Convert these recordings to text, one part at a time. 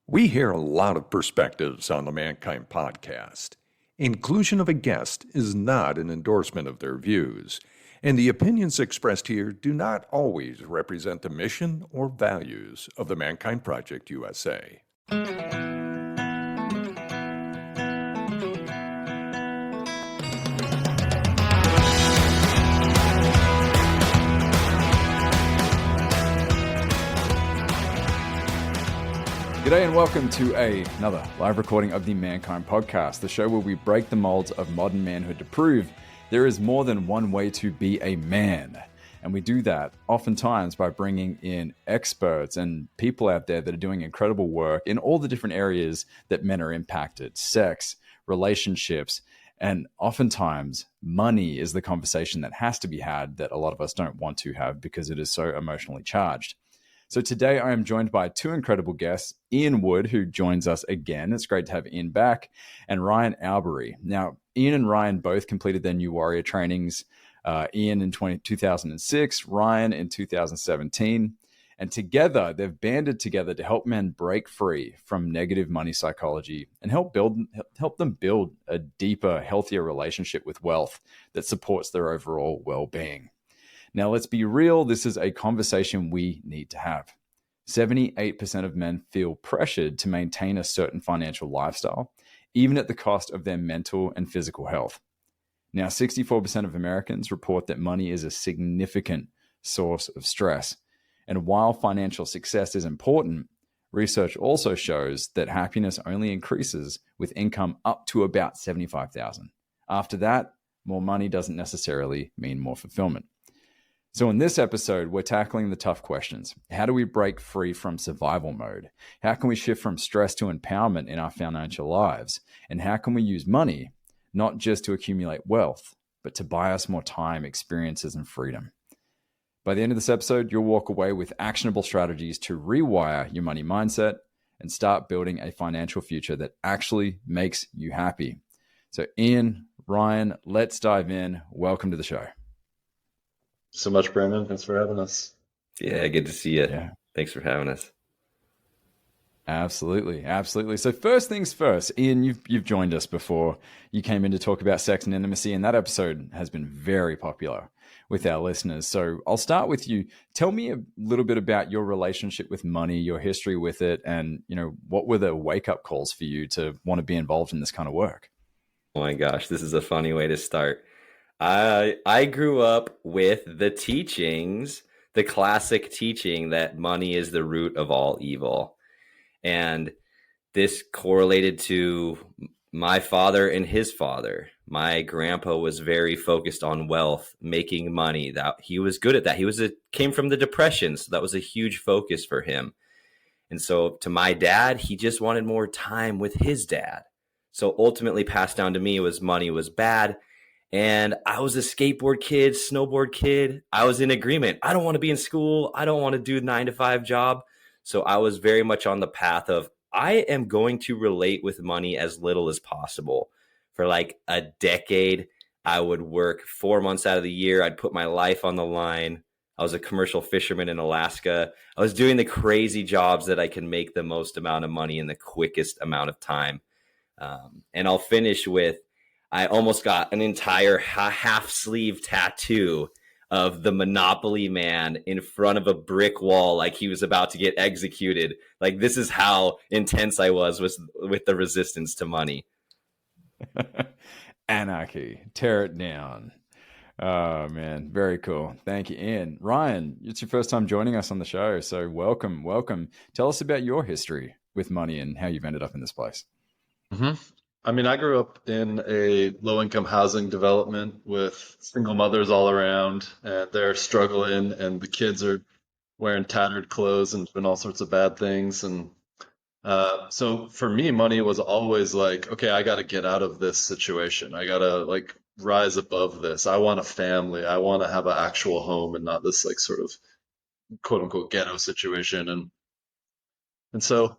We hear a lot of perspectives on the Mankind podcast. Inclusion of a guest is not an endorsement of their views, and the opinions expressed here do not always represent the mission or values of the Mankind Project USA. G'day and welcome to another live recording of the Mankind Podcast, the show where we break the molds of modern manhood to prove there is more than one way to be a man. And we do that oftentimes by bringing in experts and people out there that are doing incredible work in all the different areas that men are impacted: sex, relationships, and oftentimes money is the conversation that has to be had that a lot of us don't want to have because it is so emotionally charged. So today I am joined by two incredible guests, Ean Wood, who joins us again. It's great to have Ian back, and Ryan Albury. Now, Ean and Ryan both completed their New Warrior trainings, Ian in 2006, Ryan in 2017. And together, they've banded together to help men break free from negative money psychology and help them build a deeper, healthier relationship with wealth that supports their overall well-being. Now, let's be real. This is a conversation we need to have. 78% of men feel pressured to maintain a certain financial lifestyle, even at the cost of their mental and physical health. Now, 64% of Americans report that money is a significant source of stress. And while financial success is important, research also shows that happiness only increases with income up to about $75,000. After that, more money doesn't necessarily mean more fulfillment. So in this episode, we're tackling the tough questions. How do we break free from survival mode? How can we shift from stress to empowerment in our financial lives? And how can we use money, not just to accumulate wealth, but to buy us more time, experiences, and freedom? By the end of this episode, you'll walk away with actionable strategies to rewire your money mindset and start building a financial future that actually makes you happy. So Ian, Ryan, let's dive in. Welcome to the show. So much, Brandon. Thanks for having us. Yeah, good to see you. Yeah. Thanks for having us. Absolutely. Absolutely. So first things first, Ian, you've joined us before. You came in to talk about sex and intimacy, and that episode has been very popular with our listeners. So I'll start with you. Tell me a little bit about your relationship with money, your history with it, and what were the wake-up calls for you to want to be involved in this kind of work? Oh my gosh, this is a funny way to start. I grew up with the teachings, the classic teaching that money is the root of all evil. And this correlated to my father and his father. My grandpa was very focused on wealth, making money. That he was good at that. He came from the Depression, so that was a huge focus for him. And so to my dad, he just wanted more time with his dad. So ultimately passed down to me was money was bad. And I was a skateboard kid, snowboard kid. I was in agreement. I don't want to be in school. I don't want to do a 9-to-5 job. So I was very much on the path of I am going to relate with money as little as possible. For like a decade, I would work 4 months out of the year. I'd put my life on the line. I was a commercial fisherman in Alaska. I was doing the crazy jobs that I can make the most amount of money in the quickest amount of time. And I'll finish with, I almost got an entire half sleeve tattoo of the Monopoly man in front of a brick wall, like he was about to get executed. Like this is how intense I was with the resistance to money. Anarchy, tear it down. Oh man, very cool. Thank you, Ian. Ryan, it's your first time joining us on the show, so welcome. Tell us about your history with money and how you've ended up in this place. Mm-hmm. I grew up in a low-income housing development with single mothers all around, and they're struggling, and the kids are wearing tattered clothes and doing all sorts of bad things. And so for me, money was always like, okay, I got to get out of this situation. I got to rise above this. I want a family. I want to have an actual home and not this sort of quote unquote ghetto situation. And so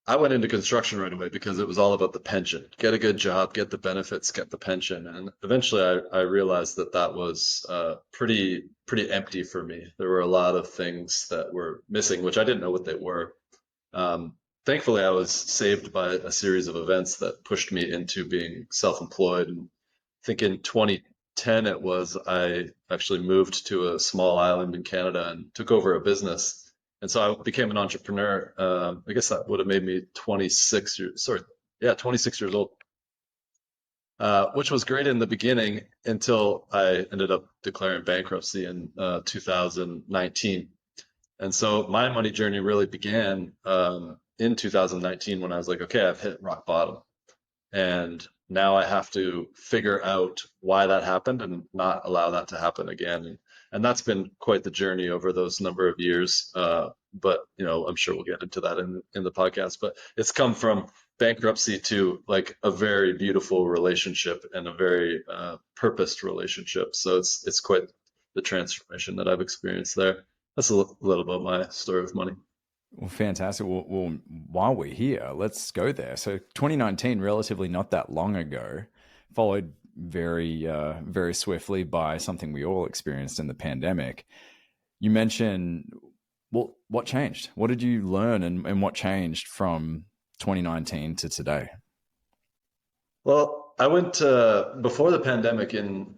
I went into construction right away because it was all about the pension. Get a good job, get the benefits, get the pension. And eventually I realized that was pretty empty for me. There were a lot of things that were missing, which I didn't know what they were. thankfully I was saved by a series of events that pushed me into being self-employed. And I think in 2010 it was, I actually moved to a small island in Canada and took over a business. And so I became an entrepreneur. I guess that would have made me 26 years, sorry, yeah, 26 years old, which was great in the beginning until I ended up declaring bankruptcy in 2019. And so my money journey really began in 2019 when I was like, okay, I've hit rock bottom. And now I have to figure out why that happened and not allow that to happen again. And that's been quite the journey over those number of years. But I'm sure we'll get into that in the podcast. But it's come from bankruptcy to like a very beautiful relationship and a very purposed relationship. So it's quite the transformation that I've experienced there. That's a little about my story of money. Well, fantastic. Well, while we're here, let's go there. So 2019, relatively not that long ago, followed very swiftly by something we all experienced in the pandemic. You mentioned, well, what changed? What did you learn and what changed from 2019 to today? Well, I went before the pandemic in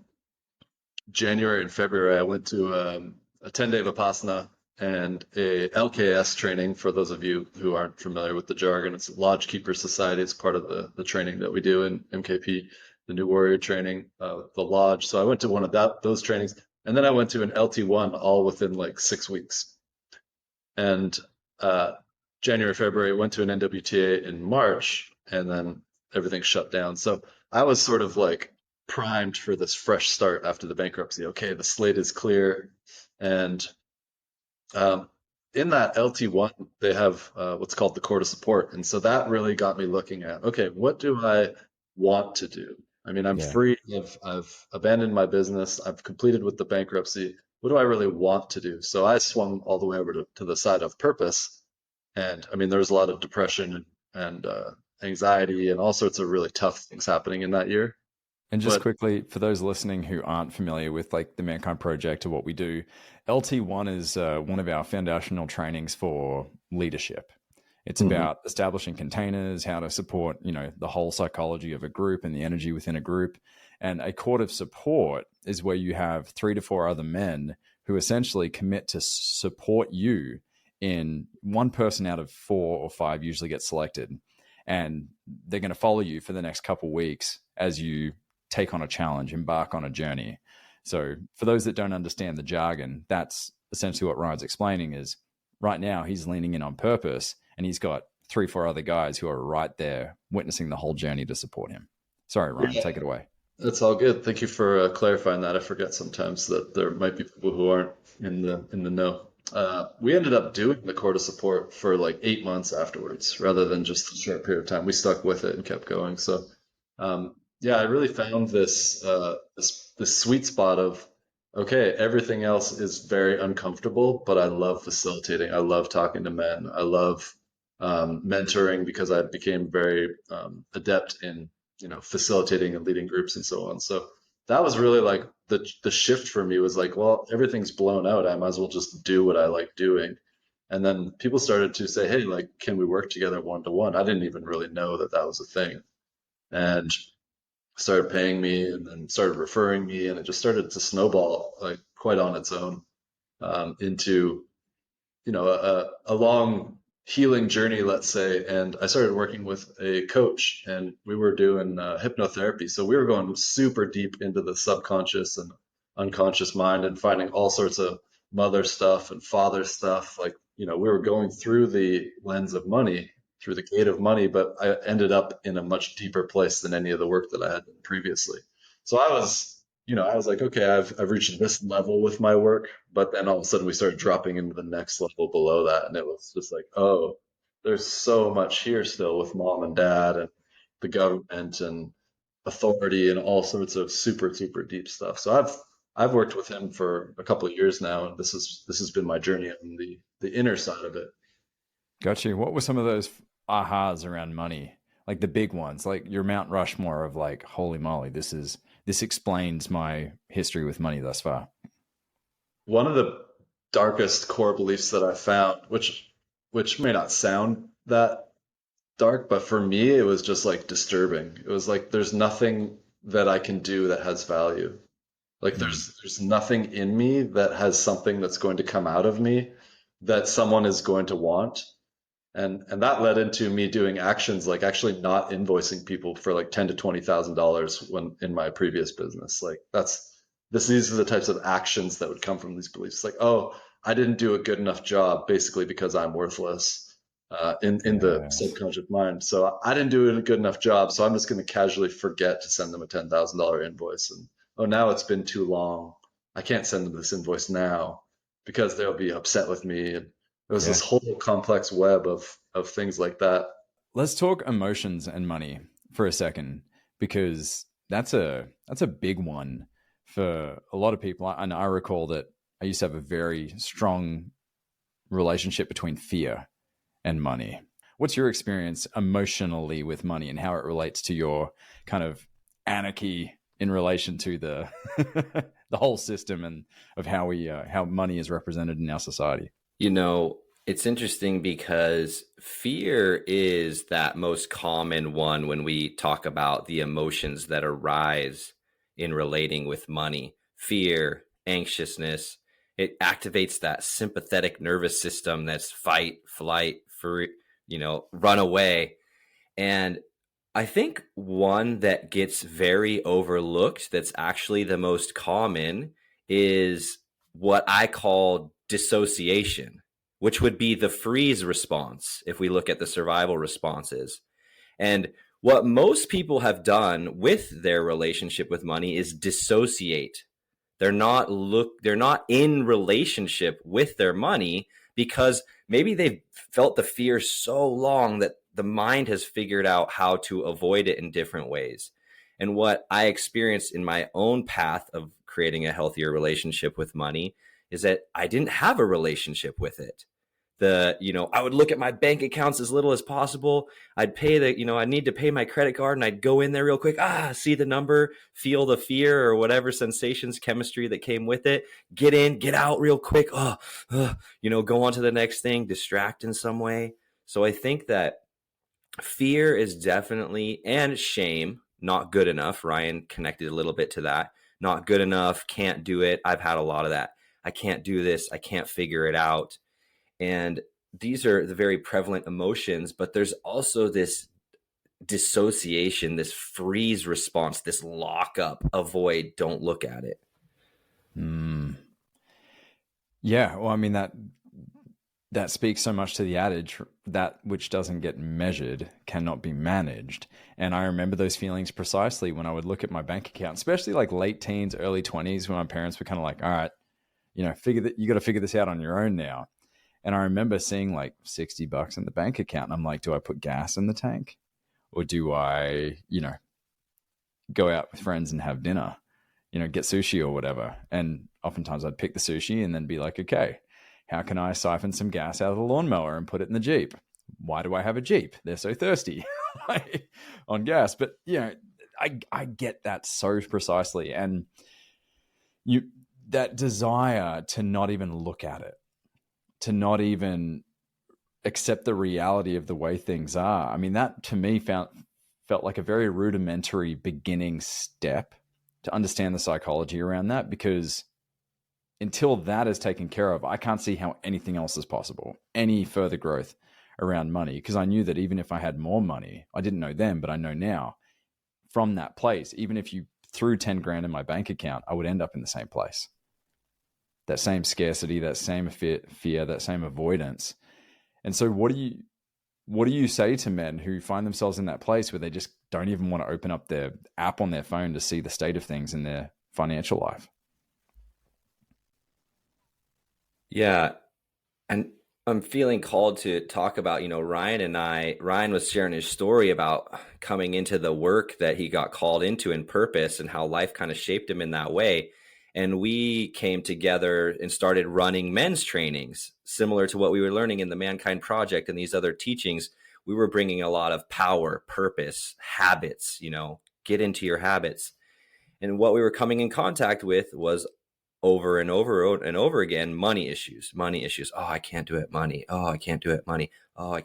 January and February, I went to a 10-day Vipassana and a LKS training. For those of you who aren't familiar with the jargon, it's Lodge Keeper Society. It's part of the training that we do in MKP, the New Warrior training, the Lodge. So I went to one of those trainings, and then I went to an LT1 all within like 6 weeks. And January, February, went to an NWTA in March, and then everything shut down. So I was sort of like primed for this fresh start after the bankruptcy. Okay, the slate is clear. And in that LT1, they have what's called the Court of Support. And so that really got me looking at, okay, what do I want to do? I mean, I'm free. I've abandoned my business. I've completed with the bankruptcy. What do I really want to do? So I swung all the way over to the side of purpose. And I mean, there was a lot of depression and anxiety and all sorts of really tough things happening in that year. And just quickly, for those listening who aren't familiar with like the Mankind Project or what we do, LT1 is one of our foundational trainings for leadership. It's about establishing containers, how to support, the whole psychology of a group and the energy within a group. And a court of support is where you have 3 to 4 other men who essentially commit to support you in one person out of 4 or 5 usually gets selected. And they're going to follow you for the next couple of weeks as you take on a challenge, embark on a journey. So for those that don't understand the jargon, that's essentially what Ryan's explaining is right now he's leaning in on purpose and he's got 3, 4 other guys who are right there witnessing the whole journey to support him. Sorry, Ryan, take it away. That's all good. Thank you for clarifying that. I forget sometimes that there might be people who aren't in the know. We ended up doing the Court of Support for like 8 months afterwards, rather than just a short period of time. We stuck with it and kept going. So, yeah, I really found this sweet spot of, okay, everything else is very uncomfortable, but I love facilitating. I love talking to men. I love mentoring because I became very adept in facilitating and leading groups and so on. So that was really like the shift for me was like, well, everything's blown out. I might as well just do what I like doing. And then people started to say, hey, like, can we work together one-to-one? I didn't even really know that was a thing. And started paying me and then started referring me. And it just started to snowball like quite on its own into, a long healing journey, let's say. And I started working with a coach and we were doing hypnotherapy. So we were going super deep into the subconscious and unconscious mind and finding all sorts of mother stuff and father stuff. Like, we were going through the lens of money, through the gate of money, but I ended up in a much deeper place than any of the work that I had done previously. So I was like, okay, I've reached this level with my work, but then all of a sudden we started dropping into the next level below that. And it was just like, oh, there's so much here still with mom and dad and the government and authority and all sorts of super, super deep stuff. So I've worked with him for a couple of years now, and this has been my journey on the inner side of it. Got you. What were some of those ahas around money? Like the big ones, like your Mount Rushmore of like, holy moly, this explains my history with money thus far. One of the darkest core beliefs that I found, which may not sound that dark, but for me, it was just like disturbing. It was like there's nothing that I can do that has value. Like Mm. there's nothing in me that has something that's going to come out of me that someone is going to want. And that led into me doing actions like actually not invoicing people for like ten to $20,000 when in my previous business. Like these are the types of actions that would come from these beliefs. Like, oh, I didn't do a good enough job, basically because I'm worthless, in the Yes. subconscious mind. So I didn't do a good enough job, so I'm just going to casually forget to send them a $10,000 invoice. And oh, now it's been too long. I can't send them this invoice now because they'll be upset with me. And it was Yeah. this whole complex web of things like that. Let's talk emotions and money for a second, because that's a big one for a lot of people. And I recall that I used to have a very strong relationship between fear and money. What's your experience emotionally with money and how it relates to your kind of anarchy in relation to the the whole system and of how money is represented in our society? You know, it's interesting because fear is that most common one when we talk about the emotions that arise in relating with money. Fear, anxiousness, it activates that sympathetic nervous system that's fight, flight, for, run away. And I think one that gets very overlooked, that's actually the most common, is what I call dissociation, which would be the freeze response if we look at the survival responses. And what most people have done with their relationship with money is dissociate. They're not in relationship with their money because maybe they've felt the fear so long that the mind has figured out how to avoid it in different ways. And what I experienced in my own path of creating a healthier relationship with money is that I didn't have a relationship with it. I would look at my bank accounts as little as possible. I'd pay I need to pay my credit card and I'd go in there real quick, see the number, feel the fear or whatever sensations, chemistry that came with it, get in, get out real quick. Go on to the next thing, distract in some way. So I think that fear is definitely, and shame, not good enough. Ryan connected a little bit to that. Not good enough, can't do it. I've had a lot of that. I can't do this. I can't figure it out. And these are the very prevalent emotions, but there's also this dissociation, this freeze response, this lockup, avoid, don't look at it. Mm. Yeah, well, I mean that speaks so much to the adage that which doesn't get measured cannot be managed. And I remember those feelings precisely when I would look at my bank account, especially like late teens, early 20s, when my parents were kind of like, all right, you got to figure this out on your own now. And I remember seeing like $60 in the bank account. And I'm like, do I put gas in the tank? Or do I, go out with friends and have dinner, get sushi or whatever? And oftentimes I'd pick the sushi and then be like, okay, how can I siphon some gas out of the lawnmower and put it in the Jeep? Why do I have a Jeep? They're so thirsty on gas. But, I get that so precisely. And that desire to not even look at it, to not even accept the reality of the way things are. I mean, that to me felt like a very rudimentary beginning step to understand the psychology around that, because until that is taken care of, I can't see how anything else is possible, any further growth around money. Because I knew that even if I had more money, I didn't know then, but I know now, from that place, even if you threw 10 grand in my bank account, I would end up in the same place. That same scarcity, that same fear, that same avoidance. And so what do you say to men who find themselves in that place where they just don't even want to open up their app on their phone to see the state of things in their financial life? Yeah. And I'm feeling called to talk about, Ryan was sharing his story about coming into the work that he got called into in purpose and how life kind of shaped him in that way. And we came together and started running men's trainings, similar to what we were learning in the Mankind Project and these other teachings. We were bringing a lot of power, purpose, habits, get into your habits. And what we were coming in contact with was over and over and over again, money issues. Oh, I can't do it. Money. Oh, I can't do it. Money. Oh,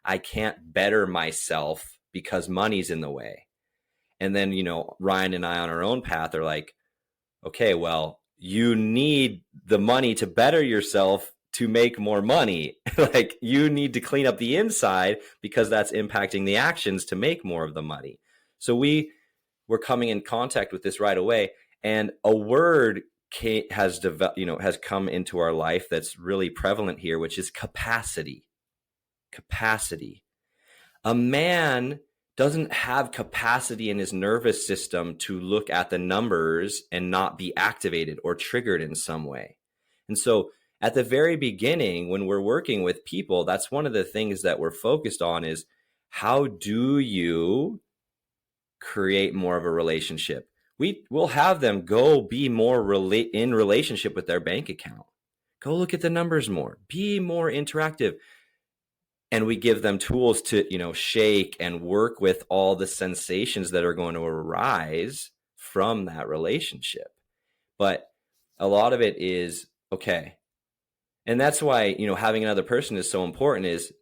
I can't better myself because money's in the way. And then, Ryan and I on our own path are like, okay, well, you need the money to better yourself to make more money. Like, you need to clean up the inside because that's impacting the actions to make more of the money. So we were coming in contact with this right away. And a word has come into our life that's really prevalent here, which is capacity. Capacity. A man doesn't have capacity in his nervous system to look at the numbers and not be activated or triggered in some way. And so at the very beginning, when we're working with people, that's one of the things that we're focused on is, how do you create more of a relationship? We'll have them go be more in relationship with their bank account. Go look at the numbers more, be more interactive. And we give them tools to, shake and work with all the sensations that are going to arise from that relationship. But a lot of it is, okay. And that's why, having another person is so important, is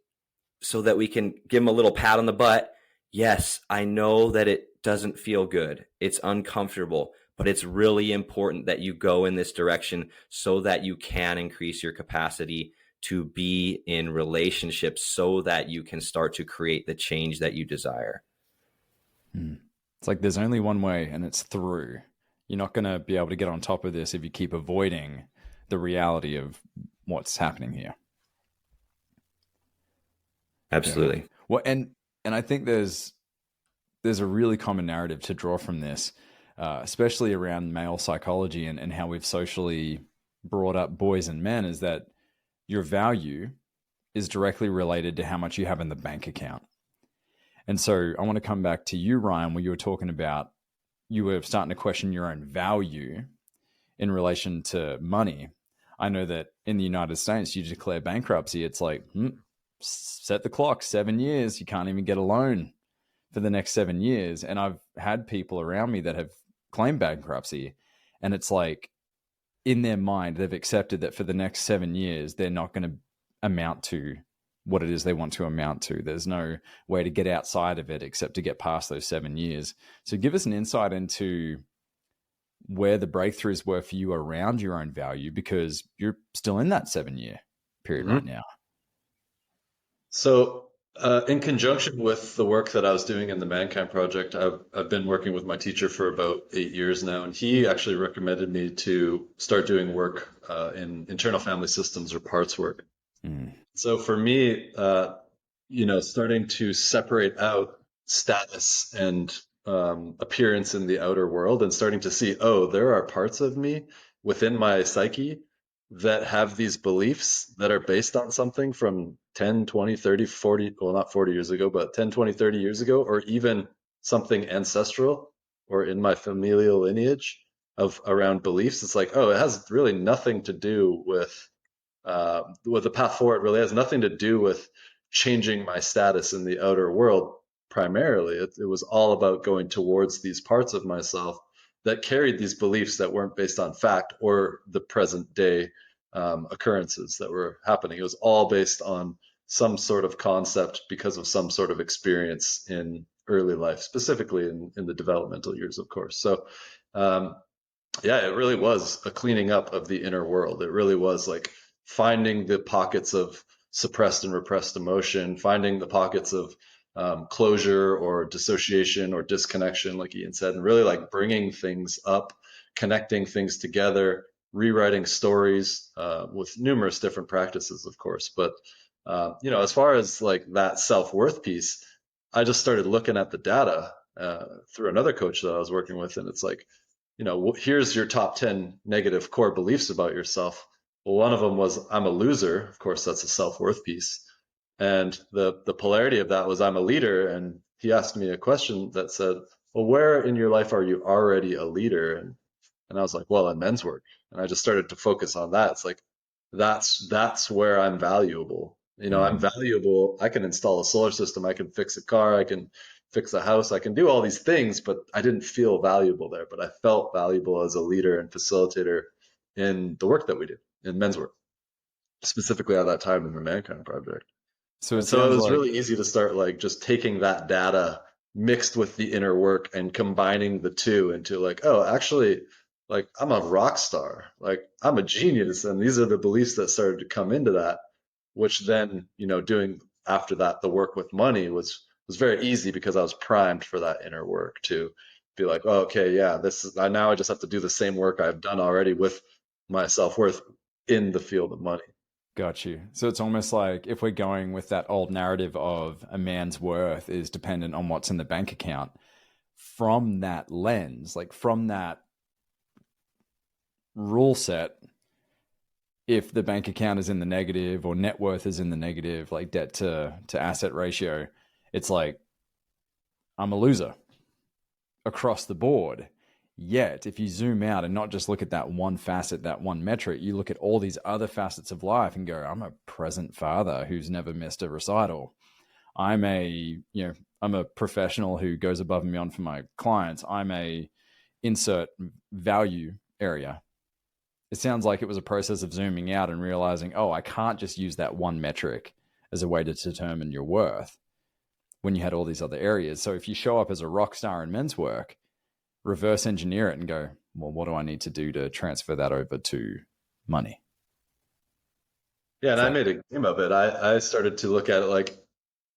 so that we can give them a little pat on the butt. Yes, I know that it doesn't feel good. It's uncomfortable, but it's really important that you go in this direction so that you can increase your capacity to be in relationships so that you can start to create the change that you desire. It's like there's only one way, and it's through. You're not going to be able to get on top of this if you keep avoiding the reality of what's happening here. Absolutely. Yeah. Well, and I think there's a really common narrative to draw from this, especially around male psychology and how we've socially brought up boys and men, is that your value is directly related to how much you have in the bank account. And so I want to come back to you, Ryan, where you were talking about you were starting to question your own value in relation to money. I know that in the United States, you declare bankruptcy. It's like, set the clock, 7 years. You can't even get a loan for the next 7 years. And I've had people around me that have claimed bankruptcy. And it's like, in their mind, they've accepted that for the next 7 years, they're not going to amount to what it is they want to amount to. There's no way to get outside of it except to get past those 7 years. So give us an insight into where the breakthroughs were for you around your own value, because you're still in that 7-year period right now. So, in conjunction with the work that I was doing in the Mankind Project, I've been working with my teacher for about 8 years now, and he actually recommended me to start doing work in internal family systems or parts work. So for me, starting to separate out status and appearance in the outer world, and starting to see, oh, there are parts of me within my psyche that have these beliefs that are based on something from 10, 20, 30, 40, well, not 40 years ago, but 10, 20, 30 years ago, or even something ancestral or in my familial lineage of around beliefs. It's like, oh, it has really nothing to do with the path forward. Really has nothing to do with changing my status in the outer world. Primarily, it was all about going towards these parts of myself that carried these beliefs that weren't based on fact or the present day occurrences that were happening. It was all based on some sort of concept because of some sort of experience in early life, specifically in the developmental years, of course. So, yeah, it really was a cleaning up of the inner world. It really was like finding the pockets of suppressed and repressed emotion, finding the pockets of closure or dissociation or disconnection, like Ian said, and really like bringing things up, connecting things together, rewriting stories with numerous different practices, of course. But, as far as like that self-worth piece, I just started looking at the data through another coach that I was working with. And it's like, here's your top 10 negative core beliefs about yourself. Well, one of them was, I'm a loser. Of course, that's a self-worth piece. And the polarity of that was, I'm a leader. And he asked me a question that said, well, where in your life are you already a leader? And I was like, well, in men's work. And I just started to focus on that. It's like, that's where I'm valuable. I'm valuable. I can install a solar system. I can fix a car. I can fix a house. I can do all these things, but I didn't feel valuable there. But I felt valuable as a leader and facilitator in the work that we do in men's work, specifically at that time in the Mankind Project. So it And so it sounds was like, really easy to start like just taking that data mixed with the inner work and combining the two into like, oh, actually, like I'm a rock star, like I'm a genius. And these are the beliefs that started to come into that, which then, doing after that, the work with money was very easy because I was primed for that inner work to be like, oh, okay, yeah, now I just have to do the same work I've done already with my self-worth in the field of money. got you. So it's almost like if we're going with that old narrative of a man's worth is dependent on what's in the bank account, from that lens, like from that rule set, if the bank account is in the negative or net worth is in the negative, like debt to asset ratio, it's like I'm a loser across the board. Yet, if you zoom out and not just look at that one facet, that one metric, you look at all these other facets of life and go, I'm a present father who's never missed a recital. I'm a professional who goes above and beyond for my clients. I'm a insert value area. It sounds like it was a process of zooming out and realizing, oh, I can't just use that one metric as a way to determine your worth when you had all these other areas. So if you show up as a rock star in men's work, reverse engineer it and go, well, what do I need to do to transfer that over to money? Yeah, and I made a game of it. I started to look at it like,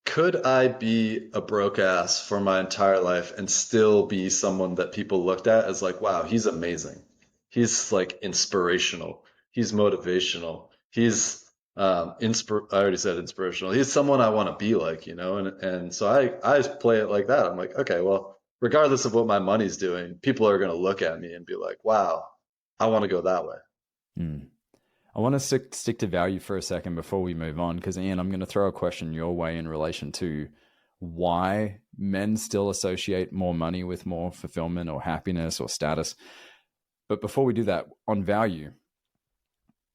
could I be a broke ass for my entire life and still be someone that people looked at as like, wow, he's amazing. He's like inspirational. He's motivational. He's I already said inspirational. He's someone I want to be like, and so I play it like that. I'm like, okay, well, regardless of what my money's doing, people are going to look at me and be like, wow, I want to go that way. Hmm. I want to stick to value for a second before we move on, because Ian, I'm going to throw a question your way in relation to why men still associate more money with more fulfillment or happiness or status. But before we do that, on value,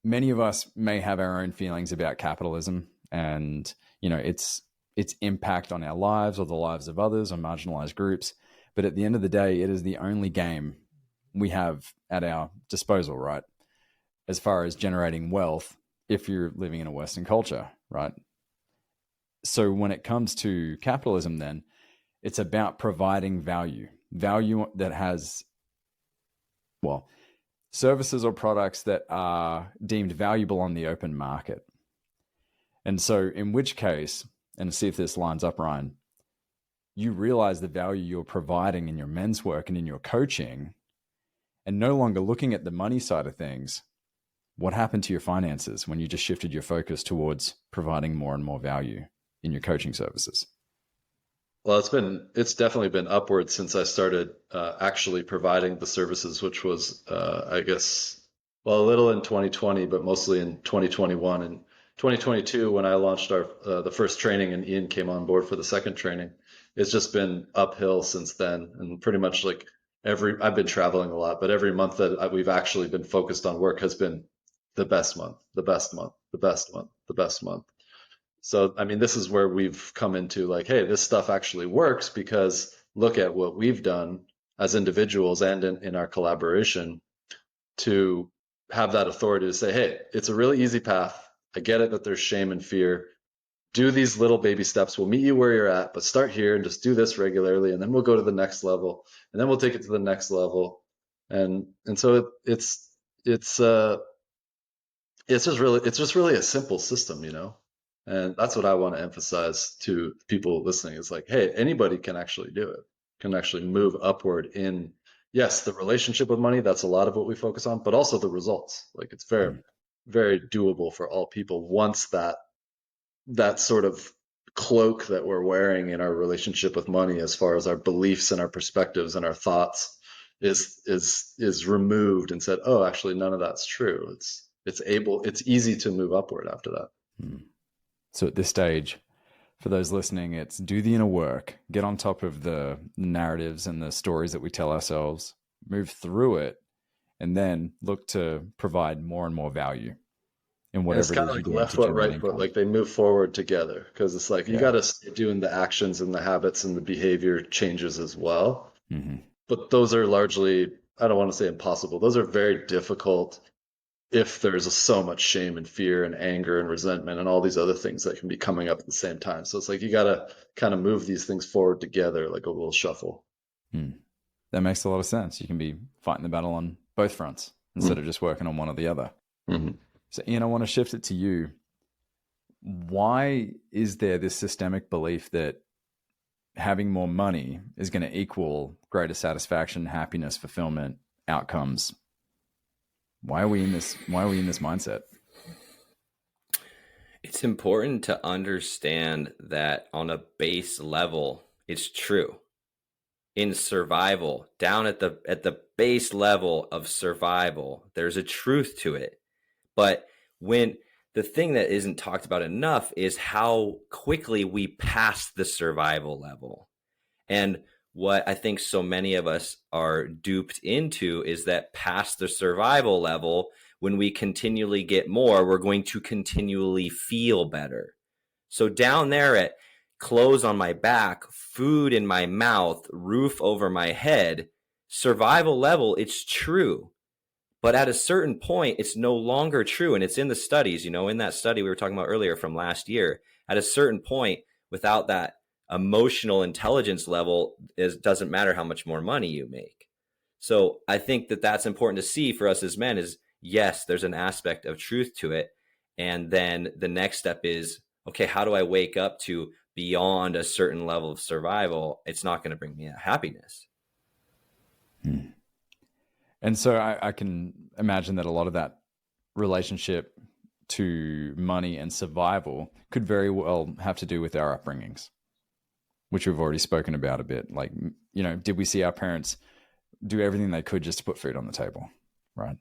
many of us may have our own feelings about capitalism and, its impact on our lives or the lives of others or marginalized groups. But at the end of the day, it is the only game we have at our disposal, right? As far as generating wealth, if you're living in a Western culture, right? So when it comes to capitalism, then it's about providing value that has, well, services or products that are deemed valuable on the open market. And so in which case, and see if this lines up, Ryan, you realize the value you're providing in your men's work and in your coaching, and no longer looking at the money side of things. What happened to your finances when you just shifted your focus towards providing more and more value in your coaching services? Well, it's definitely been upward since I started actually providing the services, which was, I guess, well, a little in 2020, but mostly in 2021 and 2022 when I launched the first training and Ian came on board for the second training. It's just been uphill since then, and pretty much like I've been traveling a lot, but every month that we've actually been focused on work has been the best month, the best month, the best month, the best month. So, I mean, this is where we've come into like, hey, this stuff actually works because look at what we've done as individuals and in our collaboration to have that authority to say, hey, it's a really easy path. I get it that there's shame and fear. Do these little baby steps. We'll meet you where you're at, but start here and just do this regularly, and then we'll go to the next level, and then we'll take it to the next level. And so it's it's just really a simple system, and that's what I want to emphasize to people listening is like, hey, anybody can actually do it, can actually move upward in, yes, the relationship with money, that's a lot of what we focus on, but also the results. Like it's very, very doable for all people once that sort of cloak that we're wearing in our relationship with money, as far as our beliefs and our perspectives and our thoughts is removed and said, oh, actually none of that's true. It's easy to move upward after that. So at this stage, for those listening, it's do the inner work, get on top of the narratives and the stories that we tell ourselves, move through it, and then look to provide more and more value in whatever. And it's kind of like left foot, right foot, like they move forward together, because it's like you got to stay doing the actions and the habits and the behavior changes as well. Mm-hmm. But those are largely, I don't want to say impossible. Those are very difficult if there's so much shame and fear and anger and resentment and all these other things that can be coming up at the same time. So it's like you got to kind of move these things forward together, like a little shuffle. That makes a lot of sense. You can be fighting the battle on both fronts instead of just working on one or the other. So, Ian, I want to shift it to you. Why is there this systemic belief that having more money is going to equal greater satisfaction, happiness, fulfillment, outcomes? Why are we in this mindset? It's important to understand that on a base level, it's true. In survival, down at the base level of survival, there's a truth to it. But when the thing that isn't talked about enough is how quickly we pass the survival level. And what I think so many of us are duped into is that past the survival level, when we continually get more, we're going to continually feel better. So down there at clothes on my back, food in my mouth, roof over my head, survival level, it's true. But at a certain point, it's no longer true. And it's in the studies, in that study we were talking about earlier from last year, at a certain point, without that emotional intelligence level, it doesn't matter how much more money you make. So I think that that's important to see for us as men is, yes, there's an aspect of truth to it. And then the next step is, okay, how do I wake up to beyond a certain level of survival? It's not going to bring me happiness. And so I can imagine that a lot of that relationship to money and survival could very well have to do with our upbringings, which we've already spoken about a bit. Like, did we see our parents do everything they could just to put food on the table, right?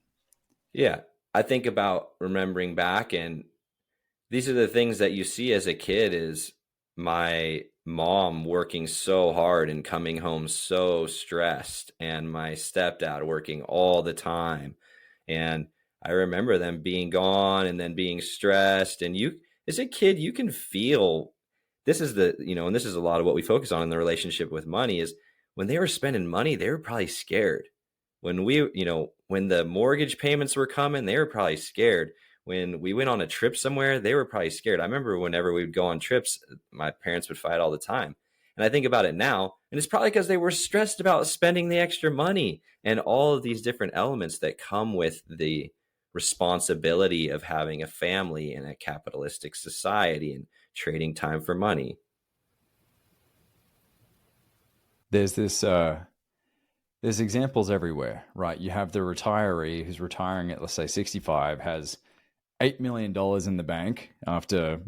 Yeah. I think about remembering back, and these are the things that you see as a kid is my mom working so hard and coming home so stressed, and my stepdad working all the time. And I remember them being gone and then being stressed. And you, as a kid, you can feel this is and this is a lot of what we focus on in the relationship with money is when they were spending money, they were probably scared. When when the mortgage payments were coming, they were probably scared. When we went on a trip somewhere, they were probably scared. I remember whenever we would go on trips, my parents would fight all the time. And I think about it now, and it's probably because they were stressed about spending the extra money and all of these different elements that come with the responsibility of having a family in a capitalistic society and trading time for money. There's there's examples everywhere, right? You have the retiree who's retiring at, let's say, 65, has $8 million in the bank after,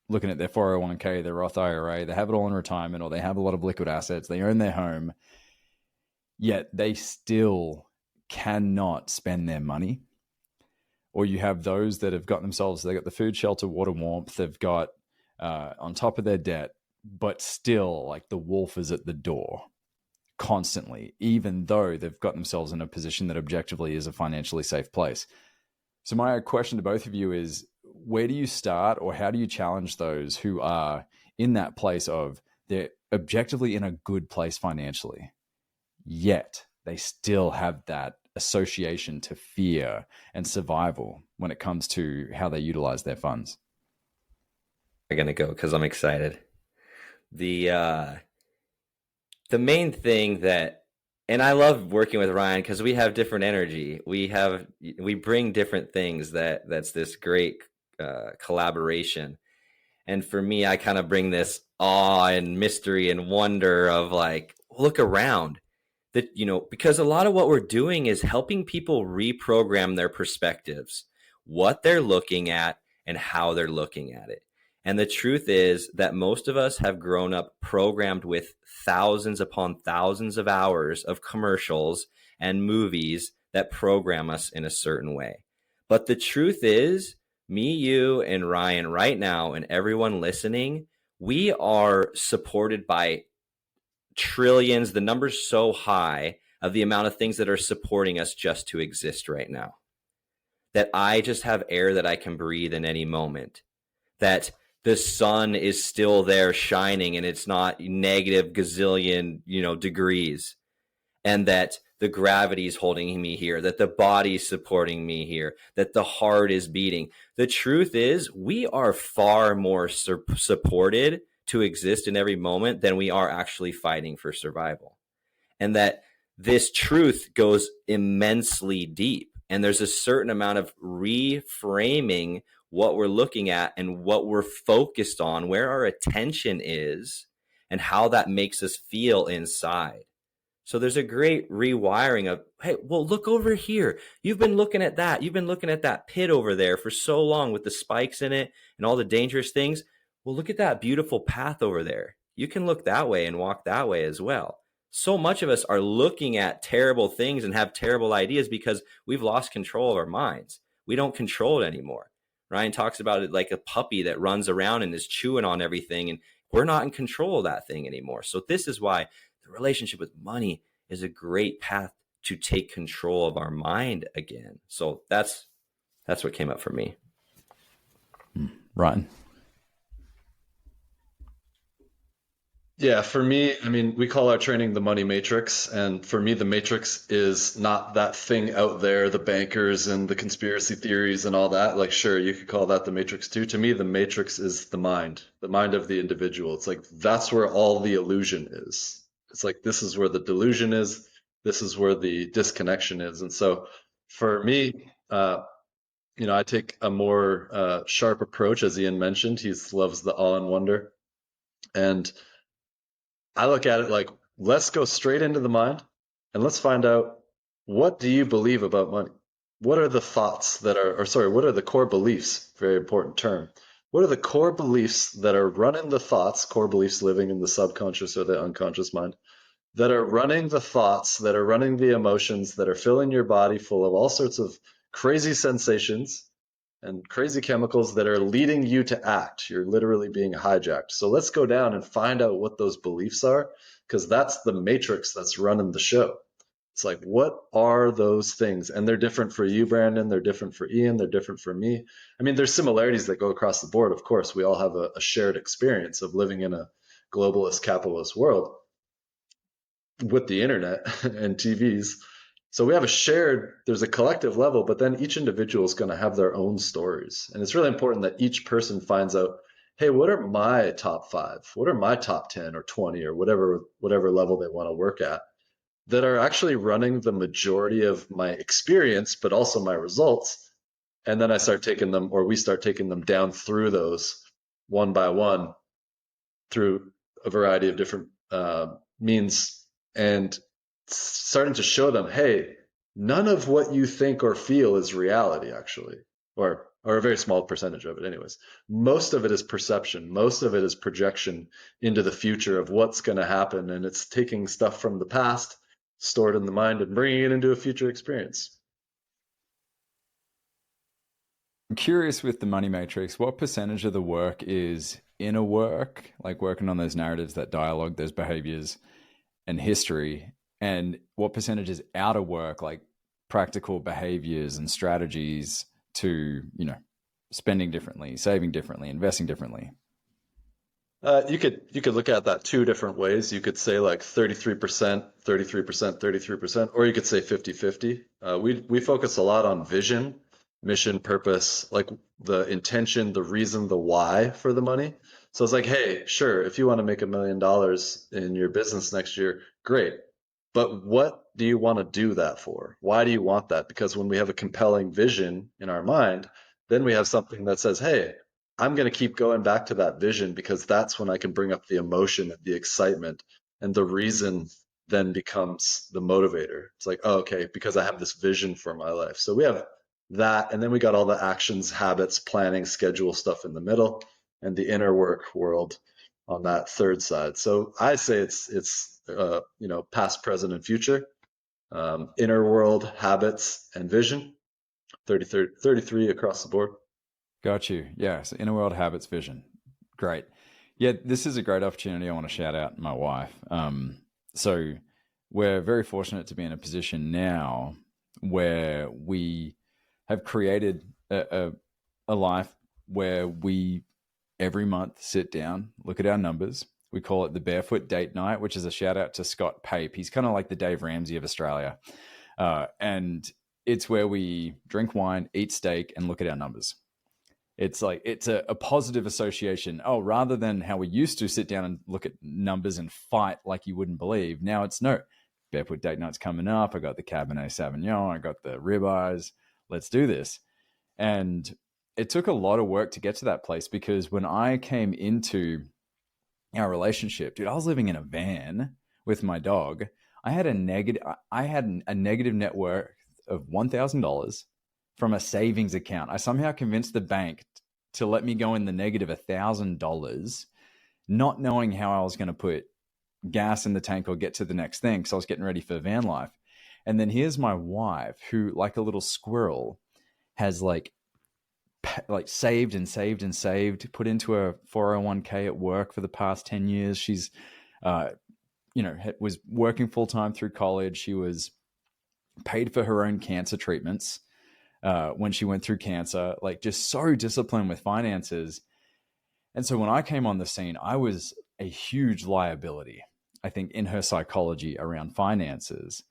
looking at their 401k, their Roth IRA, they have it all in retirement, or they have a lot of liquid assets, they own their home, yet they still cannot spend their money. Or you have those that have got themselves, they got the food, shelter, water, warmth, they've got on top of their debt, but still like the wolf is at the door constantly, even though they've got themselves in a position that objectively is a financially safe place. So my question to both of you is, where do you start, or how do you challenge those who are in that place of they're objectively in a good place financially, yet they still have that association to fear and survival when it comes to how they utilize their funds? I'm going to go because I'm excited. The main thing that, and I love working with Ryan because we have different energy. We bring different things that's this great collaboration. And for me, I kind of bring this awe and mystery and wonder of like, look around that, because a lot of what we're doing is helping people reprogram their perspectives, what they're looking at and how they're looking at it. And the truth is that most of us have grown up programmed with thousands upon thousands of hours of commercials and movies that program us in a certain way. But the truth is, me, you, and Ryan right now, and everyone listening, we are supported by trillions, the number's so high of the amount of things that are supporting us just to exist right now. That I just have air that I can breathe in any moment. That the sun is still there shining and it's not negative gazillion, degrees. And that the gravity is holding me here, that the body's supporting me here, that the heart is beating. The truth is, we are far more supported to exist in every moment than we are actually fighting for survival. And that this truth goes immensely deep. And there's a certain amount of reframing what we're looking at and what we're focused on, where our attention is, and how that makes us feel inside. So there's a great rewiring of, hey, well, look over here. You've been looking at that. You've been looking at that pit over there for so long with the spikes in it and all the dangerous things. Well, look at that beautiful path over there. You can look that way and walk that way as well. So much of us are looking at terrible things and have terrible ideas because we've lost control of our minds. We don't control it anymore. Ryan talks about it like a puppy that runs around and is chewing on everything, and we're not in control of that thing anymore. So this is why the relationship with money is a great path to take control of our mind again. So that's what came up for me. Ryan. Yeah, for me, I mean, we call our training the money matrix. And for me, the matrix is not that thing out there, the bankers and the conspiracy theories and all that. Like, sure, you could call that the matrix too. To me, the matrix is the mind of the individual. It's like that's where all the illusion is. It's like this is where the delusion is. This is where the disconnection is. And so for me, I take a more sharp approach, as Ian mentioned. He loves the awe and wonder. And I look at it like, let's go straight into the mind and let's find out, what do you believe about money? What are the thoughts that are, what are the core beliefs? Very important term. What are the core beliefs that are running the thoughts, core beliefs living in the subconscious or the unconscious mind, that are running the thoughts, that are running the emotions, that are filling your body full of all sorts of crazy sensations and crazy chemicals that are leading you to act. You're literally being hijacked. So let's go down and find out what those beliefs are, because that's the matrix that's running the show. It's like, what are those things? And they're different for you, Brandon. They're different for Ian. They're different for me. I mean, there's similarities that go across the board. Of course, we all have a shared experience of living in a globalist, capitalist world with the internet and TVs. So we have there's a collective level, but then each individual is going to have their own stories. And it's really important that each person finds out, hey, what are my top 5? What are my top 10 or 20 or whatever level they want to work at, that are actually running the majority of my experience, but also my results. And then we start taking them down through those one by one through a variety of different means, and starting to show them, hey, none of what you think or feel is reality, actually, or a very small percentage of it anyways. Most of it is perception. Most of it is projection into the future of what's going to happen. And it's taking stuff from the past, stored in the mind, and bringing it into a future experience. I'm curious with the money matrix, what percentage of the work is inner work, like working on those narratives, that dialogue, those behaviors and history, and what percentage is outer work, like practical behaviors and strategies to, spending differently, saving differently, investing differently? You could look at that 2 different ways. You could say like 33%, 33%, 33%, or you could say 50-50. We focus a lot on vision, mission, purpose, like the intention, the reason, the why for the money. So it's like, hey, sure, if you want to make $1 million in your business next year, great. But what do you want to do that for? Why do you want that? Because when we have a compelling vision in our mind, then we have something that says, hey, I'm going to keep going back to that vision, because that's when I can bring up the emotion and the excitement, and the reason then becomes the motivator. It's like, oh, okay, because I have this vision for my life. So we have that, and then we got all the actions, habits, planning, schedule stuff in the middle, and the inner work world on that third side. So I say it's past, present, and future, inner world, habits, and vision, 33 across the board. Got you. Yeah. So inner world, habits, vision. Great. Yeah, this is a great opportunity. I want to shout out my wife. So we're very fortunate to be in a position now where we have created a life where we every month sit down, look at our numbers. We call it the Barefoot Date Night, which is a shout out to Scott Pape. He's kind of like the Dave Ramsey of Australia. And it's where we drink wine, eat steak, and look at our numbers. It's like, it's a positive association. Oh, rather than how we used to sit down and look at numbers and fight like you wouldn't believe. Now it's no, Barefoot Date Night's coming up. I got the Cabernet Sauvignon. I got the ribeyes. Let's do this. And it took a lot of work to get to that place, because when I came into our relationship, dude, I was living in a van with my dog. I had a negative net worth of $1,000 from a savings account. I somehow convinced the bank to let me go in the negative $1,000, not knowing how I was going to put gas in the tank or get to the next thing. So I was getting ready for van life. And then here's my wife, who, like a little squirrel, has like saved and saved and saved, put into a 401k at work for the past 10 years. She's, was working full time through college. She was paid for her own cancer treatments when she went through cancer, like just so disciplined with finances. And so when I came on the scene, I was a huge liability, I think, in her psychology around finances.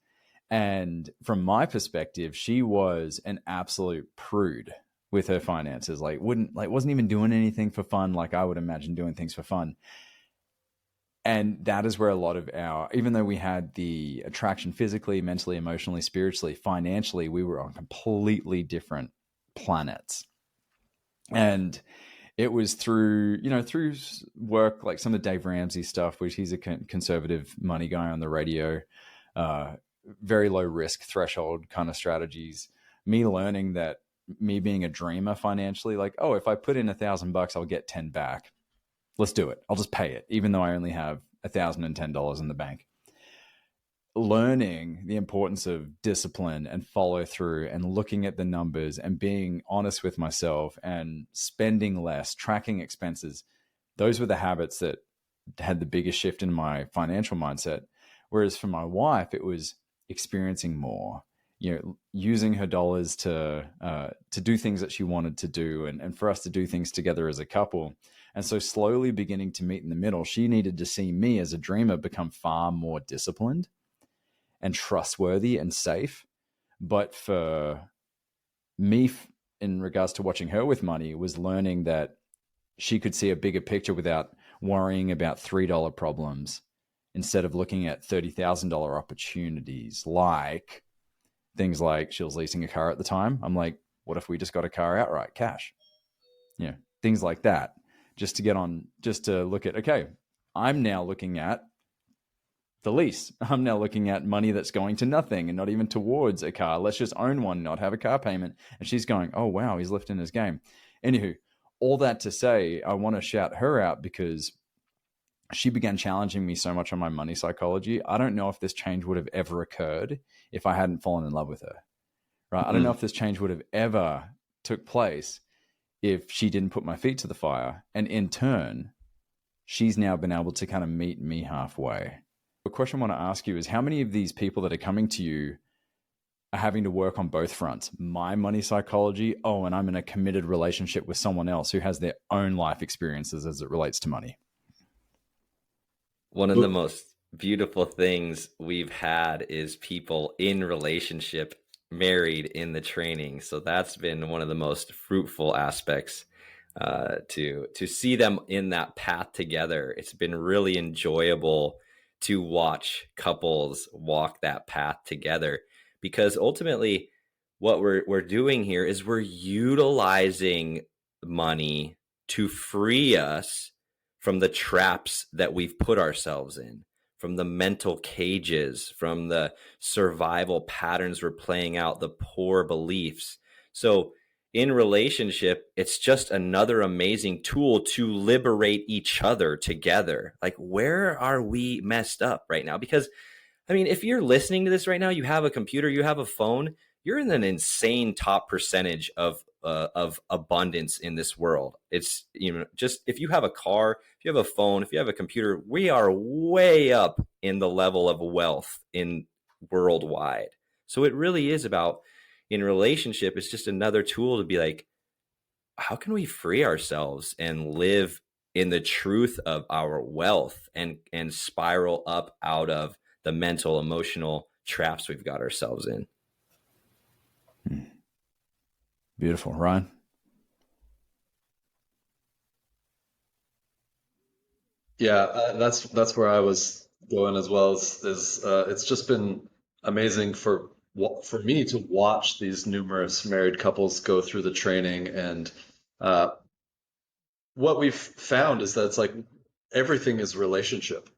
And from my perspective, she was an absolute prude with her finances. Wasn't even doing anything for fun like I would imagine doing things for fun. And that is where a lot of even though we had the attraction physically, mentally, emotionally, spiritually, financially, we were on completely different planets. And it was through work, like some of Dave Ramsey stuff, which he's a conservative money guy on the radio, very low risk threshold kind of strategies. Me learning that, me being a dreamer financially, like, oh, if I put in $1,000, I'll get 10 back. Let's do it. I'll just pay it, even though I only have $1,010 in the bank. Learning the importance of discipline and follow through, and looking at the numbers and being honest with myself, and spending less, tracking expenses. Those were the habits that had the biggest shift in my financial mindset. Whereas for my wife, it was experiencing more, using her dollars to do things that she wanted to do, and for us to do things together as a couple. And so slowly beginning to meet in the middle. She needed to see me as a dreamer become far more disciplined and trustworthy and safe. But for me, in regards to watching her with money, was learning that she could see a bigger picture without worrying about $3 problems, instead of looking at $30,000 opportunities, like things like she was leasing a car at the time. I'm like, what if we just got a car outright, cash? Things like that. Just to look at, okay, I'm now looking at the lease. I'm now looking at money that's going to nothing and not even towards a car. Let's just own one, not have a car payment. And she's going, oh, wow, he's lifting his game. Anywho, all that to say, I want to shout her out, because she began challenging me so much on my money psychology. I don't know if this change would have ever occurred if I hadn't fallen in love with her, right? Mm-hmm. I don't know if this change would have ever took place if she didn't put my feet to the fire. And in turn, she's now been able to kind of meet me halfway. The question I want to ask you is, how many of these people that are coming to you are having to work on both fronts? My money psychology, and I'm in a committed relationship with someone else who has their own life experiences as it relates to money. One of the most beautiful things we've had is people in relationship, married in the training. So that's been one of the most fruitful aspects, to see them in that path together. It's been really enjoyable to watch couples walk that path together, because ultimately what we're doing here is we're utilizing money to free us from the traps that we've put ourselves in, from the mental cages, from the survival patterns we're playing out, the poor beliefs. So in relationship, it's just another amazing tool to liberate each other together. Like, where are we messed up right now? Because, I mean, if you're listening to this right now, you have a computer, you have a phone, you're in an insane top percentage of abundance in this world. It's, just if you have a car, if you have a phone, if you have a computer, we are way up in the level of wealth in worldwide. So it really is about, in relationship, it's just another tool to be like, how can we free ourselves and live in the truth of our wealth and spiral up out of the mental, emotional traps we've got ourselves in. Beautiful. Ryan? Yeah, that's where I was going as well. It's just been amazing for me to watch these numerous married couples go through the training, and uh, what we've found is that it's like everything is relationship.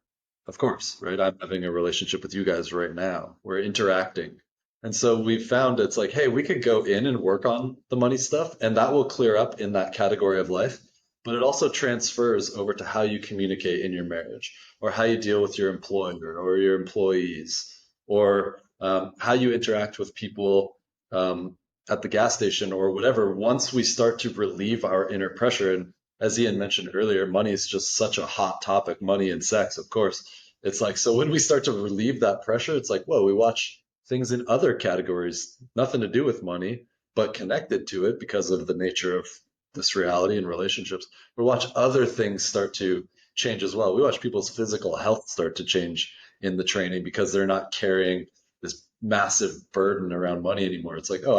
Of course, right? I'm having a relationship with you guys right now. We're interacting. And so we found it's like, hey, we could go in and work on the money stuff, and that will clear up in that category of life. But it also transfers over to how you communicate in your marriage, or how you deal with your employer or your employees, or how you interact with people at the gas station or whatever. Once we start to relieve our inner pressure, and as Ian mentioned earlier, money is just such a hot topic, money and sex, of course. It's like, so when we start to relieve that pressure, it's like, whoa, we watch things in other categories, nothing to do with money, but connected to it because of the nature of this reality and relationships. We watch other things start to change as well. We watch people's physical health start to change in the training because they're not carrying this massive burden around money anymore. It's like, oh,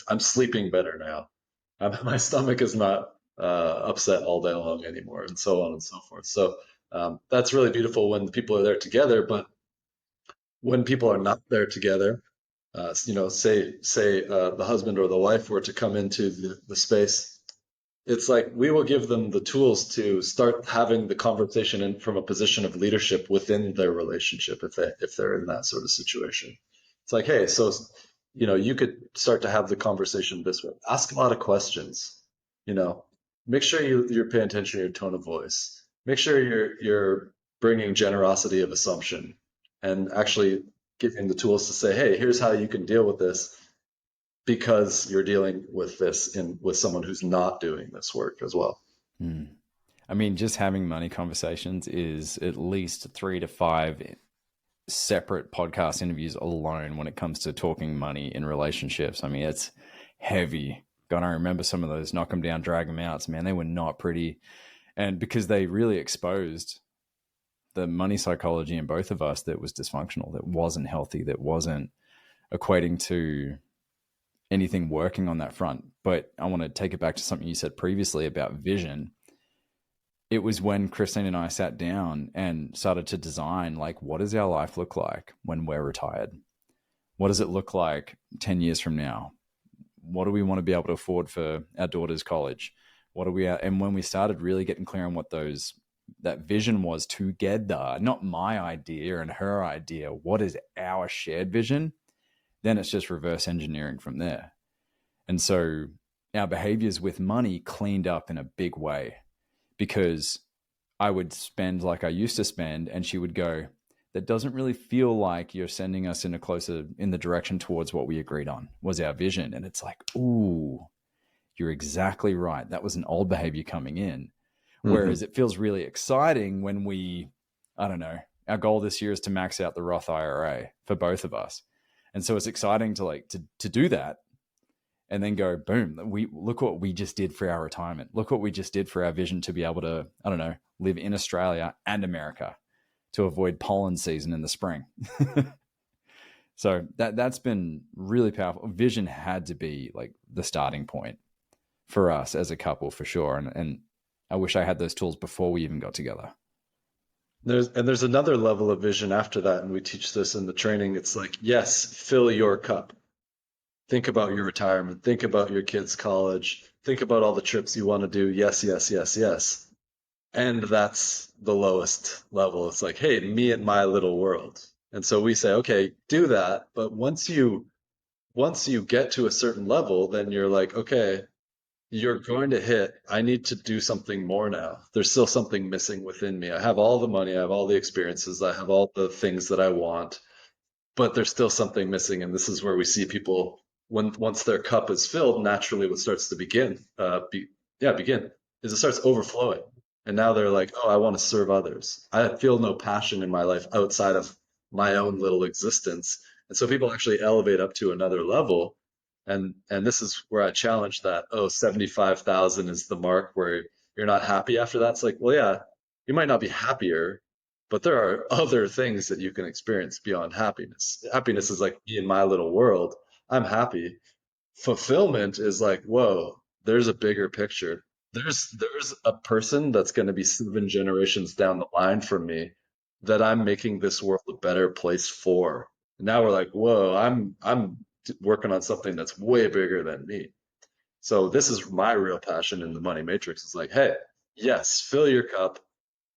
I'm sleeping better now. My stomach is not upset all day long anymore, and so on and so forth. So that's really beautiful when the people are there together. But when people are not there together, say the husband or the wife were to come into the space, it's like we will give them the tools to start having the conversation from a position of leadership within their relationship if they're in that sort of situation. It's like, hey, so you could start to have the conversation this way. Ask a lot of questions. Make sure you're paying attention to your tone of voice. Make sure you're bringing generosity of assumption and actually giving the tools to say, hey, here's how you can deal with this because you're dealing with this with someone who's not doing this work as well. I mean, just having money conversations is at least 3 to 5 separate podcast interviews alone when it comes to talking money in relationships. I mean, it's heavy. God, I remember some of those knock them down, drag them out. Man, they were not pretty. And because they really exposed the money psychology in both of us that was dysfunctional, that wasn't healthy, that wasn't equating to anything working on that front. But I want to take it back to something you said previously about vision. It was when Christine and I sat down and started to design, like, what does our life look like when we're retired? What does it look like 10 years from now? What do we want to be able to afford for our daughter's college? And when we started really getting clear on what that vision was together, not my idea and her idea, what is our shared vision? Then it's just reverse engineering from there. And so our behaviors with money cleaned up in a big way, because I would spend like I used to spend, and she would go, that doesn't really feel like you're sending us in the direction towards what we agreed on was our vision. And it's like, ooh, you're exactly right. That was an old behavior coming in. Whereas it feels really exciting when I don't know, our goal this year is to max out the Roth IRA for both of us. And so it's exciting to do that and then go, boom, look what we just did for our retirement. Look what we just did for our vision to be able to, I don't know, live in Australia and America to avoid pollen season in the spring. So that's been really powerful. Vision had to be like the starting point for us as a couple, for sure. And I wish I had those tools before we even got together. There's another level of vision after that, and we teach this in the training. It's like, yes, fill your cup. Think about your retirement. Think about your kids' college. Think about all the trips you want to do. Yes, yes, yes, yes. And that's the lowest level. It's like, hey, me and my little world. And so we say, okay, do that. But once you get to a certain level, then you're like, okay, you're going to hit, I need to do something more now. There's still something missing within me. I have all the money, I have all the experiences, I have all the things that I want, but there's still something missing. And this is where we see people, once their cup is filled, naturally what starts to begin is it starts overflowing. And now they're like, oh, I want to serve others. I feel no passion in my life outside of my own little existence. And so people actually elevate up to another level. And this is where I challenge that, 75,000 is the mark where you're not happy after that. It's like, well, yeah, you might not be happier, but there are other things that you can experience beyond happiness. Happiness is like me in my little world. I'm happy. Fulfillment is like, whoa, there's a bigger picture. There's a person that's going to be 7 generations down the line from me that I'm making this world a better place for. And now we're like, whoa, I'm working on something that's way bigger than me. So this is my real passion in the money matrix. It's like, hey, yes, fill your cup,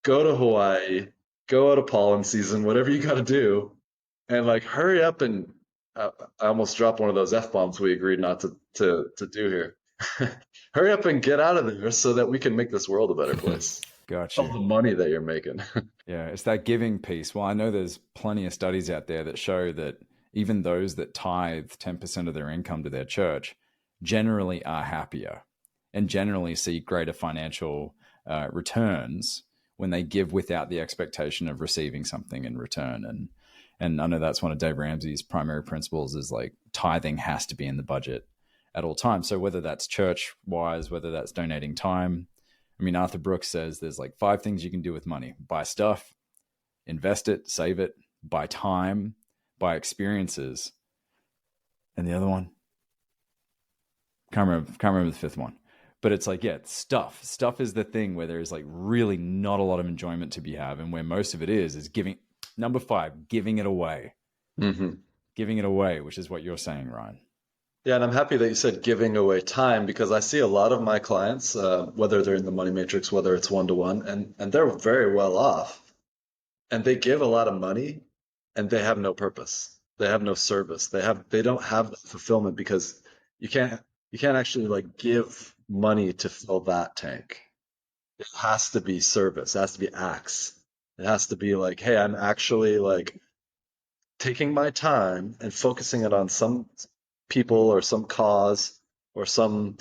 go to Hawaii, go out of pollen season, whatever you got to do, and like hurry up and I almost dropped one of those F-bombs we agreed not to do here. Hurry up and get out of there so that we can make this world a better place. Got All the you. money that you're making. Yeah, it's that giving piece. Well, I know there's plenty of studies out there that show that even those that tithe 10% of their income to their church generally are happier and generally see greater financial returns when they give without the expectation of receiving something in return. And I know that's one of Dave Ramsey's primary principles is like tithing has to be in the budget at all times. So whether that's church wise, whether that's donating time. I mean, Arthur Brooks says there's like 5 things you can do with money: buy stuff, invest it, save it, buy time, buy experiences. And the other one, can't remember the 5th one. But it's like, yeah, stuff. Stuff is the thing where there's like really not a lot of enjoyment to be had, and where most of it is giving. Number 5, giving it away. Mm-hmm. Giving it away, which is what you're saying, Ryan. Yeah, and I'm happy that you said giving away time because I see a lot of my clients, whether they're in the money matrix, whether it's one-to-one, and they're very well off, and they give a lot of money, and they have no purpose. They have no service. They don't have the fulfillment because you can't actually like give money to fill that tank. It has to be service. It has to be acts. It has to be like, hey, I'm actually like taking my time and focusing it on some people or some cause or some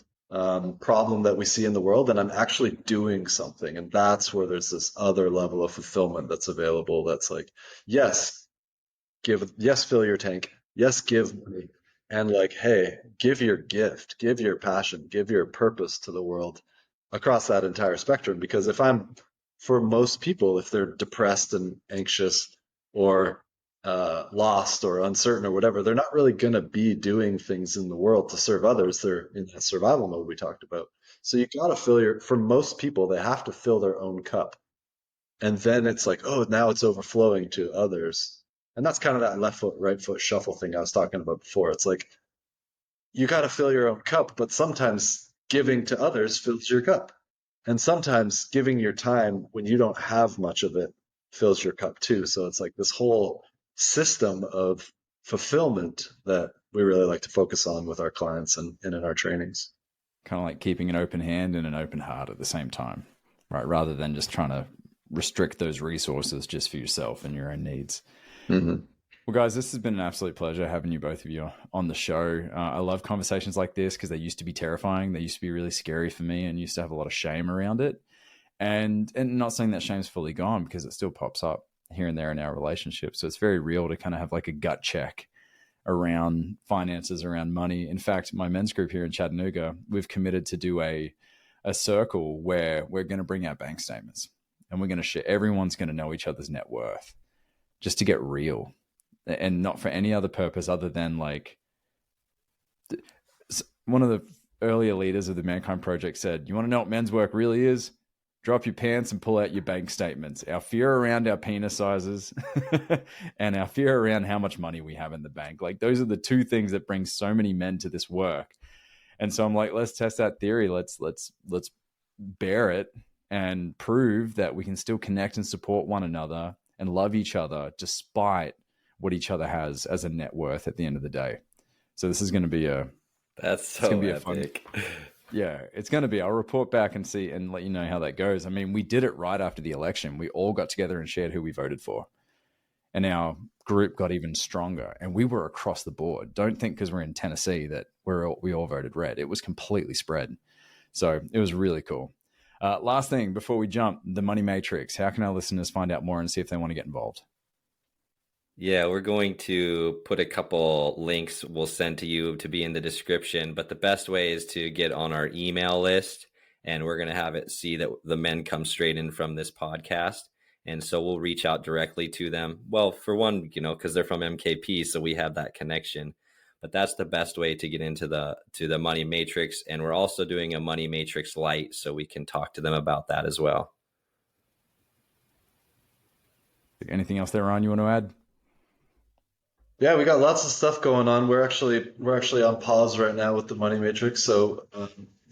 problem that we see in the world, and I'm actually doing something. And that's where there's this other level of fulfillment that's available. That's like, yes, yes, fill your tank. Yes, give money. And like, hey, give your gift, give your passion, give your purpose to the world across that entire spectrum. Because for most people, if they're depressed and anxious or lost or uncertain or whatever, they're not really going to be doing things in the world to serve others. They're in that survival mode we talked about. So you got to for most people, they have to fill their own cup. And then it's like, oh, now it's overflowing to others. And that's kind of that left foot, right foot shuffle thing I was talking about before. It's like, you got to fill your own cup, but sometimes giving to others fills your cup. And sometimes giving your time when you don't have much of it fills your cup too. So it's like this whole system of fulfillment that we really like to focus on with our clients and in our trainings. Kind of like keeping an open hand and an open heart at the same time, right? Rather than just trying to restrict those resources just for yourself and your own needs. Mm-hmm. Well, guys, this has been an absolute pleasure having you both of you on the show. I love conversations like this because they used to be terrifying. They used to be really scary for me and used to have a lot of shame around it. And not saying that shame's fully gone because it still pops up here and there in our relationship. So it's very real to kind of have like a gut check around finances, around money. In fact, my men's group here in Chattanooga, we've committed to do a circle where we're going to bring out bank statements and we're going to share. Everyone's going to know each other's net worth just to get real, and not for any other purpose other than like one of the earlier leaders of the Mankind Project said, you want to know what men's work really is? Drop your pants and pull out your bank statements. Our fear around our penis sizes and our fear around how much money we have in the bank. Like those are the 2 things that bring so many men to this work. And so I'm like, let's test that theory. Let's bear it and prove that we can still connect and support one another and love each other despite what each other has as a net worth at the end of the day. So this is going to be that's so epic. Yeah, it's going to be. I'll report back and see and let you know how that goes. I mean, we did it right after the election. We all got together and shared who we voted for. And our group got even stronger. And we were across the board. Don't think because we're in Tennessee that we all voted red. It was completely spread. So it was really cool. Last thing before we jump, the Money Matrix. How can our listeners find out more and see if they want to get involved? Yeah, we're going to put a couple links we'll send to you to be in the description, but the best way is to get on our email list and we're going to have it see that the men come straight in from this podcast. And so we'll reach out directly to them. Well, for one, because they're from MKP, so we have that connection. But that's the best way to get into the money matrix. And we're also doing a money matrix light, so we can talk to them about that as well. Anything else there, Ryan, you want to add? Yeah, we got lots of stuff going on. We're actually on pause right now with the Money Matrix. So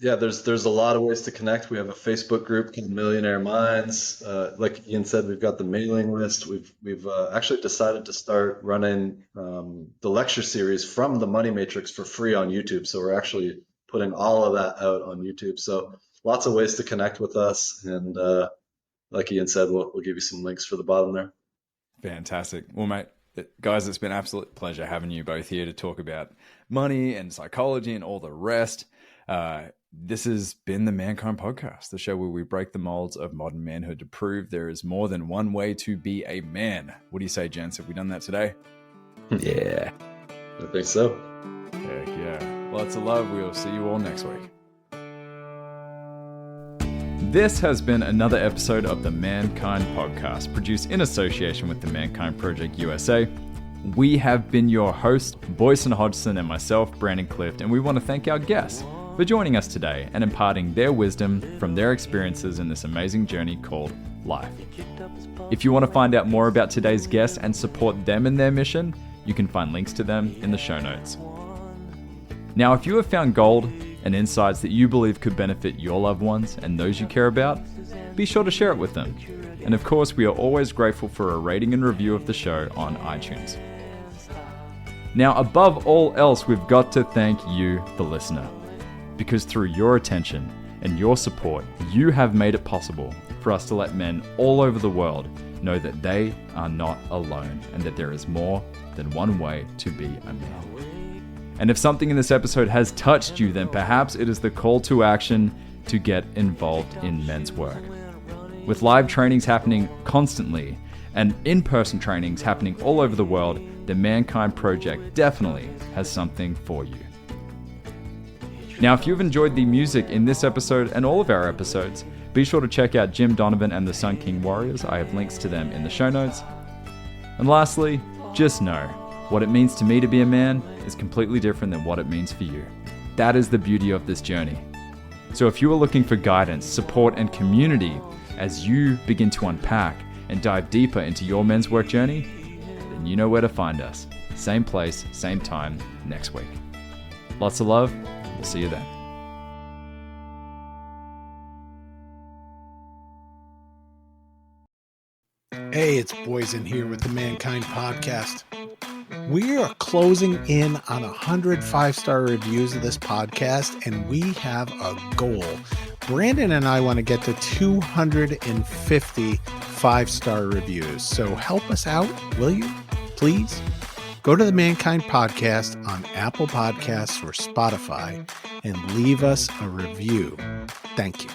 yeah, there's a lot of ways to connect. We have a Facebook group called Millionaire Minds. Like Ian said, we've got the mailing list. We've actually decided to start running the lecture series from the Money Matrix for free on YouTube. So we're actually putting all of that out on YouTube. So lots of ways to connect with us. And like Ian said, we'll give you some links for the bottom there. Fantastic. Well, mate, guys, it's been an absolute pleasure having you both here to talk about money and psychology and all the rest. This has been the Mankind Podcast, the show where we break the molds of modern manhood to prove there is more than one way to be a man. What do you say, gents? Have we done that today? Yeah. I think so. Heck yeah. Lots of love. We'll see you all next week. This has been another episode of the Mankind Podcast, produced in association with the Mankind Project USA. We have been your hosts, Boyson Hodgson and myself, Brandon Clift, and we want to thank our guests for joining us today and imparting their wisdom from their experiences in this amazing journey called life. If you want to find out more about today's guests and support them in their mission, you can find links to them in the show notes. Now, if you have found gold and insights that you believe could benefit your loved ones and those you care about, be sure to share it with them. And of course, we are always grateful for a rating and review of the show on iTunes. Now, above all else, we've got to thank you, the listener, because through your attention and your support, you have made it possible for us to let men all over the world know that they are not alone and that there is more than one way to be a man. And if something in this episode has touched you, then perhaps it is the call to action to get involved in men's work. With live trainings happening constantly and in-person trainings happening all over the world, the Mankind Project definitely has something for you. Now, if you've enjoyed the music in this episode and all of our episodes, be sure to check out Jim Donovan and the Sun King Warriors. I have links to them in the show notes. And lastly, just know, what it means to me to be a man is completely different than what it means for you. That is the beauty of this journey. So if you are looking for guidance, support, and community as you begin to unpack and dive deeper into your men's work journey, then you know where to find us. Same place, same time, next week. Lots of love. We'll see you then. Hey, it's Boyson here with the Mankind Podcast. We are closing in on 100 5-star reviews of this podcast, and we have a goal. Brandon and I want to get to 250 5-star reviews. So help us out, will you? Please go to the Mankind Podcast on Apple Podcasts or Spotify and leave us a review. Thank you.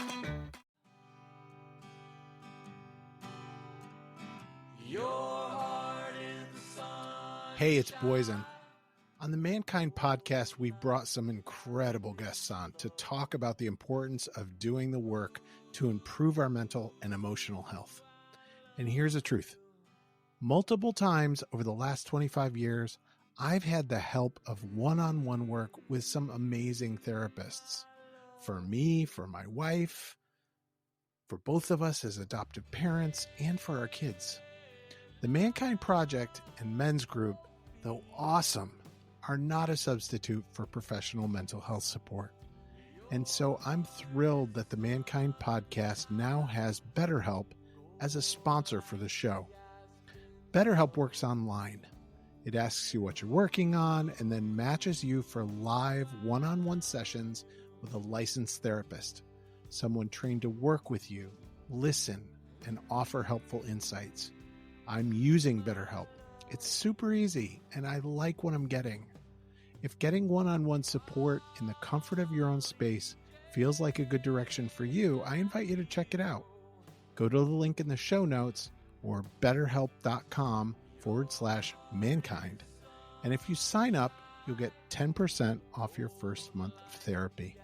Hey, it's Boyson. On the Mankind Podcast, we've brought some incredible guests on to talk about the importance of doing the work to improve our mental and emotional health. And here's the truth. Multiple times over the last 25 years, I've had the help of one-on-one work with some amazing therapists. For me, for my wife, for both of us as adoptive parents, and for our kids. The Mankind Project and Men's Group, though awesome, are not a substitute for professional mental health support. And so I'm thrilled that the Mankind Podcast now has BetterHelp as a sponsor for the show. BetterHelp works online. It asks you what you're working on and then matches you for live one-on-one sessions with a licensed therapist, someone trained to work with you, listen, and offer helpful insights. I'm using BetterHelp. It's super easy, and I like what I'm getting. If getting one-on-one support in the comfort of your own space feels like a good direction for you, I invite you to check it out. Go to the link in the show notes or betterhelp.com/mankind. And if you sign up, you'll get 10% off your first month of therapy.